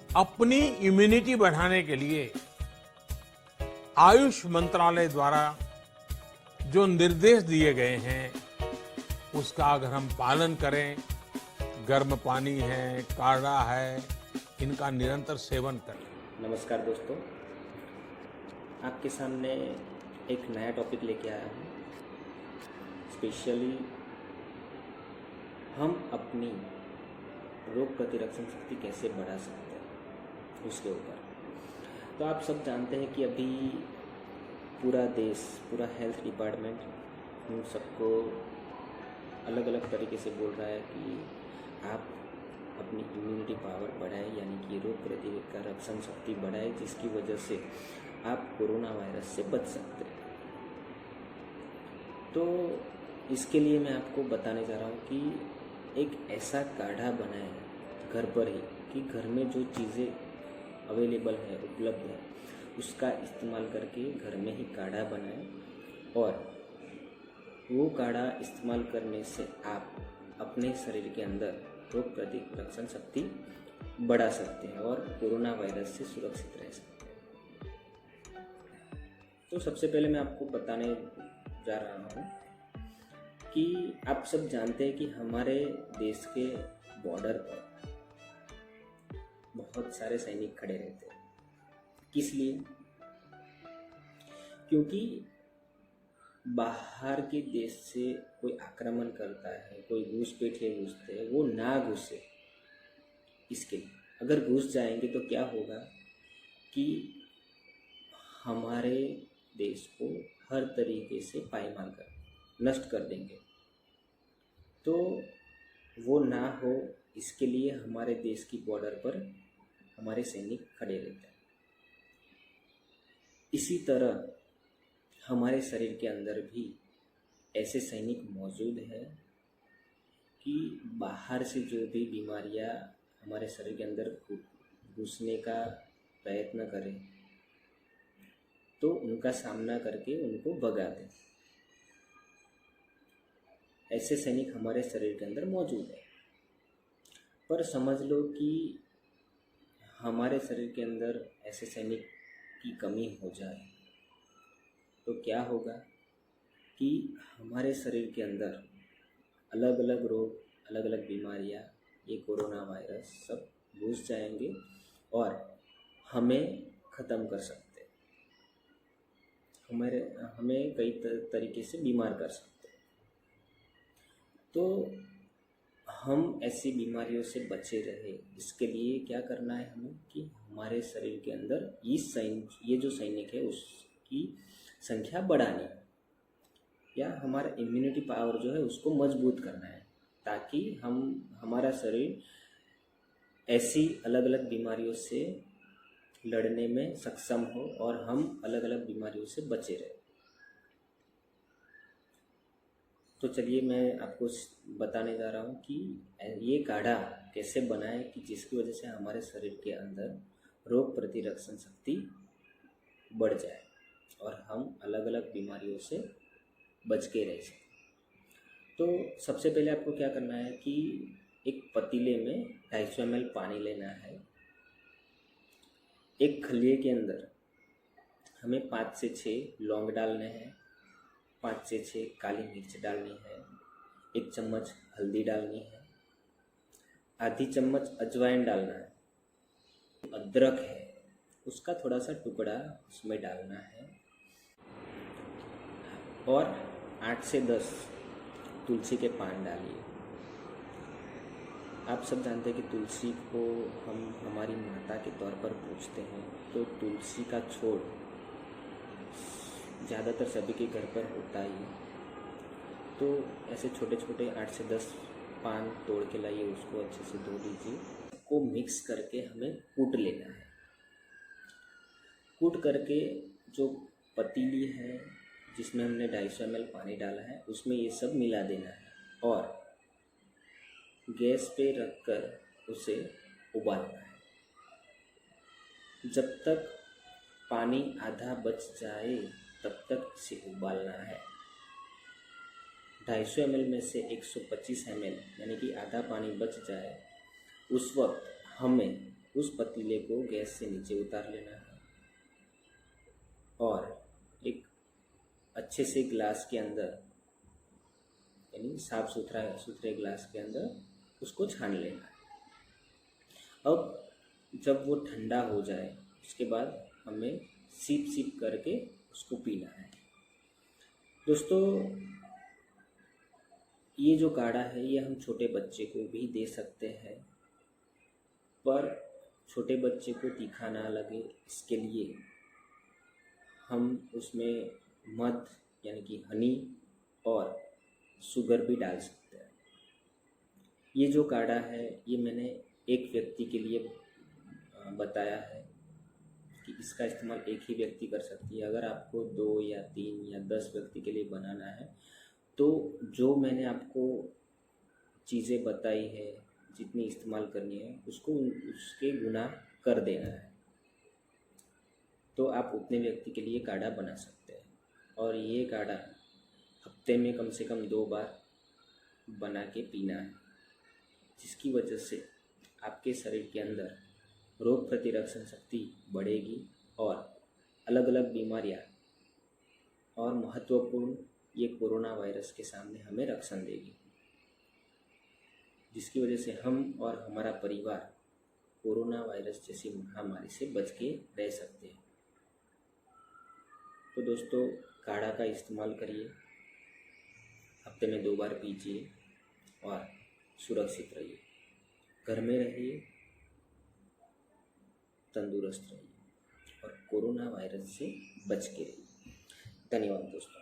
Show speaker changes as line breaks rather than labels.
अपनी इम्यूनिटी बढ़ाने के लिए आयुष मंत्रालय द्वारा जो निर्देश दिए गए हैं उसका अगर हम पालन करें, गर्म पानी है, काढ़ा है, इनका निरंतर सेवन करें।
नमस्कार दोस्तों, आपके सामने एक नया टॉपिक लेके आया हूँ। स्पेशली हम अपनी रोग प्रतिरक्षण शक्ति कैसे बढ़ा सकते हैं उसके ऊपर। तो आप सब जानते हैं कि अभी पूरा देश, पूरा हेल्थ डिपार्टमेंट हम सबको अलग अलग तरीके से बोल रहा है कि आप अपनी इम्यूनिटी पावर बढ़ाएं, यानी कि रोग प्रतिरक्षण शक्ति बढ़ाएं, जिसकी वजह से आप कोरोना वायरस से बच सकते हैं। तो इसके लिए मैं आपको बताने जा रहा हूँ कि एक ऐसा काढ़ा बनाएं घर पर ही, कि घर में जो चीज़ें अवेलेबल है, उपलब्ध है, उसका इस्तेमाल करके घर में ही काढ़ा बनाएं और वो काढ़ा इस्तेमाल करने से आप अपने शरीर के अंदर रोग प्रतिरक्षण शक्ति बढ़ा सकते हैं और कोरोना वायरस से सुरक्षित रह सकते हैं। तो सबसे पहले मैं आपको बताने जा रहा हूँ कि आप सब जानते हैं कि हमारे देश के बॉर्डर पर बहुत सारे सैनिक खड़े रहते हैं। किस लिए? क्योंकि बाहर के देश से कोई आक्रमण करता है, कोई घुसपैठिए घुसते हैं, वो ना घुसे इसके लिए। अगर घुस जाएंगे तो क्या होगा कि हमारे देश को हर तरीके से पायमाल कर नष्ट कर देंगे। तो वो ना हो, इसके लिए हमारे देश की बॉर्डर पर हमारे सैनिक खड़े रहते हैं। इसी तरह हमारे शरीर के अंदर भी ऐसे सैनिक मौजूद हैं कि बाहर से जो भी बीमारियां हमारे शरीर के अंदर घुसने का प्रयत्न करें तो उनका सामना करके उनको भगा दें। ऐसे सैनिक हमारे शरीर के अंदर मौजूद है। पर समझ लो कि हमारे शरीर के अंदर ऐसे सैनिक की कमी हो जाए तो क्या होगा कि हमारे शरीर के अंदर अलग अलग रोग, अलग अलग बीमारियां, ये कोरोना वायरस सब घुस जाएंगे और हमें ख़त्म कर सकते हैं, हमें कई तरीके से बीमार कर सकते हैं। तो हम ऐसी बीमारियों से बचे रहे, इसके लिए क्या करना है हमें कि हमारे शरीर के अंदर ये जो सैनिक है उसकी संख्या बढ़ानी है, या हमारा इम्यूनिटी पावर जो है उसको मजबूत करना है, ताकि हमारा शरीर ऐसी अलग अलग बीमारियों से लड़ने में सक्षम हो और हम अलग अलग बीमारियों से बचे रहे। तो चलिए मैं आपको बताने जा रहा हूँ कि ये काढ़ा कैसे बनाएं कि जिसकी वजह से हमारे शरीर के अंदर रोग प्रतिरक्षण शक्ति बढ़ जाए और हम अलग अलग बीमारियों से बच के रह सकें। तो सबसे पहले आपको क्या करना है कि एक पतीले में 250 ml पानी लेना है। एक खलिए के अंदर हमें 5 से 6 लौंग डालने हैं, 5 से 6 काली मिर्च डालनी है, 1 चम्मच हल्दी डालनी है, आधी चम्मच अजवाइन डालना है, अदरक है उसका थोड़ा सा टुकड़ा उसमें डालना है और 8 से 10 तुलसी के पान डालिए। आप सब जानते हैं कि तुलसी को हम हमारी माता के तौर पर पूजते हैं। तो तुलसी का छोड़ ज़्यादातर सभी के घर पर होता ही है। तो ऐसे छोटे छोटे 8 से 10 पान तोड़ के लाइए, उसको अच्छे से धो लीजिए, को मिक्स करके हमें कूट लेना है। कूट करके जो पतीली है जिसमें हमने 250 ml पानी डाला है उसमें ये सब मिला देना है और गैस पे रखकर उसे उबालना है जब तक पानी आधा बच जाए तब तक इसे उबालना है। 250 ml में से 125 ml यानी कि आधा पानी बच जाए उस वक्त हमें उस पतीले को गैस से नीचे उतार लेना है और एक अच्छे से ग्लास के अंदर, यानी साफ सुथरे ग्लास के अंदर उसको छान लेना है। अब जब वो ठंडा हो जाए उसके बाद हमें सिप सिप करके उसको पीना है। दोस्तों, ये जो काढ़ा है ये हम छोटे बच्चे को भी दे सकते हैं, पर छोटे बच्चे को तीखा ना लगे इसके लिए हम उसमें मध यानी कि हनी और शुगर भी डाल सकते हैं। ये जो काढ़ा है ये मैंने एक व्यक्ति के लिए बताया है कि इसका इस्तेमाल एक ही व्यक्ति कर सकती है। अगर आपको 2 या 3 या 10 व्यक्ति के लिए बनाना है तो जो मैंने आपको चीज़ें बताई है, जितनी इस्तेमाल करनी है उसको उसके गुना कर देना है, तो आप उतने व्यक्ति के लिए काढ़ा बना सकते हैं। और ये काढ़ा हफ्ते में कम से कम 2 बार बना के पीना है, जिसकी वजह से आपके शरीर के अंदर रोग प्रतिरक्षण शक्ति बढ़ेगी और अलग अलग बीमारियां और महत्वपूर्ण ये कोरोना वायरस के सामने हमें रक्षण देगी, जिसकी वजह से हम और हमारा परिवार कोरोना वायरस जैसी महामारी से बच के रह सकते हैं। तो दोस्तों, काढ़ा का इस्तेमाल करिए, हफ्ते में 2 बार पीजिए और सुरक्षित रहिए, घर में रहिए, तंदुरुस्त रहिए और कोरोना वायरस से बच के रहिए। धन्यवाद दोस्तों।